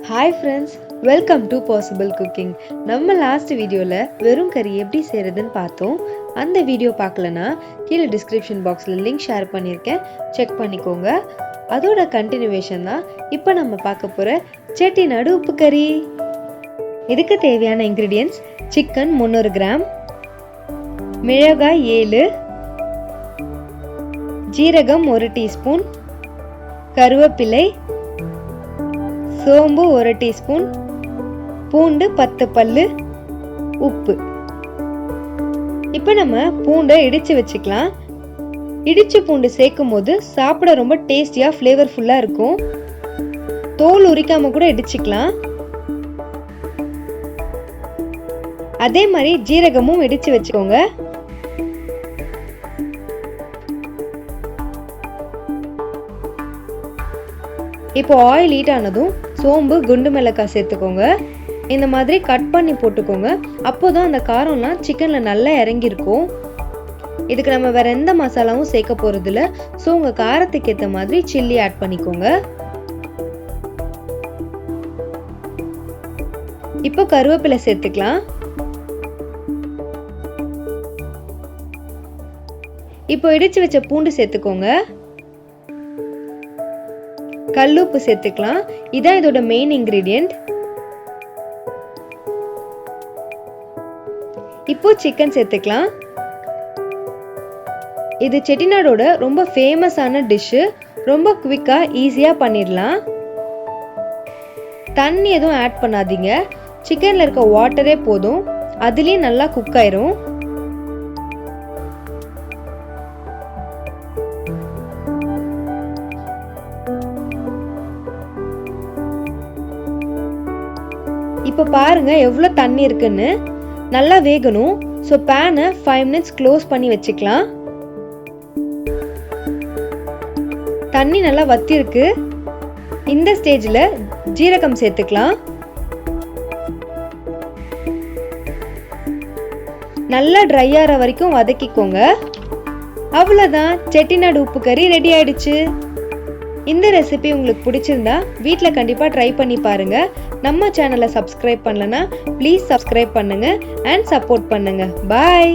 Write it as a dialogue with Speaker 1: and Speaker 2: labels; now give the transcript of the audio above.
Speaker 1: Hi friends, welcome to Possible Cooking. நம்ம last வீடியோல வெறும் கறி எப்படி செய்யறதுன்னு பார்த்தோம். அந்த வீடியோ பார்க்கலனா கீழே டிஸ்கிரிப்ஷன் பாக்ஸ்ல லிங்க் ஷேர் பண்ணியிருக்கேன், செக் பண்ணிக்கோங்க. அதோட கண்டினியூவேஷன் தான் இப்போ நம்ம பார்க்க போற செட்டிநாடு உப்பு கறி. இதுக்கு தேவையான இன்கிரிடியன்ட்ஸ்: சிக்கன் 300 கிராம், மிளகாய் 7, ஜீரகம் 1 டீஸ்பூன், கருவேப்பிலை, சோம்பு 1 டீஸ்பூன், பூண்டு 10 பல்லு, உப்பு. இப்போ நம்ம பூண்டை இடிச்சு வச்சுக்கலாம். இடிச்சு பூண்டு சேர்க்கும் போது சாப்பிட ரொம்ப டேஸ்டியா ஃப்ளேவர்ஃபுல்லா இருக்கும். தோல் உரிக்காம கூட இடிச்சுக்கலாம். அதே மாதிரி ஜீரகமும் இடிச்சு வச்சுக்கோங்க. இப்போ ஆயில் ஹீட் ஆனதும் சோம்பு, குண்டு மிளகாய் சேர்த்துக்கோங்க. இந்த மாதிரி கட் பண்ணி போட்டுக்கோங்க. அப்போதான் அந்த காரம்லாம் சிக்கன்ல நல்லா இறங்கியிருக்கும். இதுக்கு நம்ம வேற எந்த மசாலாவும் சேர்க்க போறது இல்ல. ஸோ உங்க காரத்துக்கு ஏற்ற மாதிரி சில்லி ஆட் பண்ணிக்கோங்க. இப்போ கருவேப்பிலை சேர்த்துக்கலாம். இப்போ இடிச்சு வச்ச பூண்டு சேர்த்துக்கோங்க. கல்லுப்பு சேர்த்துக்கலாம். இதான் இதோட மெயின் இன்கிரிடியன்ட். இப்போ சிக்கன் சேர்த்துக்கலாம். இது செட்டிநாடோட ரொம்ப ஃபேமஸான டிஷ். ரொம்ப குவிக்கா ஈஸியா பண்ணிடலாம். தண்ணி எதுவும் ஆட் பண்ணாதீங்க. சிக்கன்ல இருக்க வாட்டரே போதும். அதுலயே நல்லா குக் ஆயிரும். இப்போ பாருங்க எவ்வளோ தண்ணி இருக்குன்னு. நல்லா வேகணும். ஸோ பேனை 5 minutes க்ளோஸ் பண்ணி வச்சுக்கலாம். தண்ணி நல்லா வத்திருக்கு. இந்த ஸ்டேஜில் ஜீரகம் சேர்த்துக்கலாம். நல்லா ட்ரை ஆகிற வரைக்கும் வதக்கிக்கோங்க. அவ்வளோதான், செட்டிநாடு உப்பு கறி ரெடி ஆயிடுச்சு. இந்த ரெசிபி உங்களுக்கு பிடிச்சிருந்தா வீட்டில் கண்டிப்பாக ட்ரை பண்ணி பாருங்க. நம்ம சேனலை சப்ஸ்கிரைப் பண்ணலனா ப்ளீஸ் சப்ஸ்கிரைப் பண்ணுங்க அண்ட் சப்போர்ட் பண்ணுங்க. பாய்.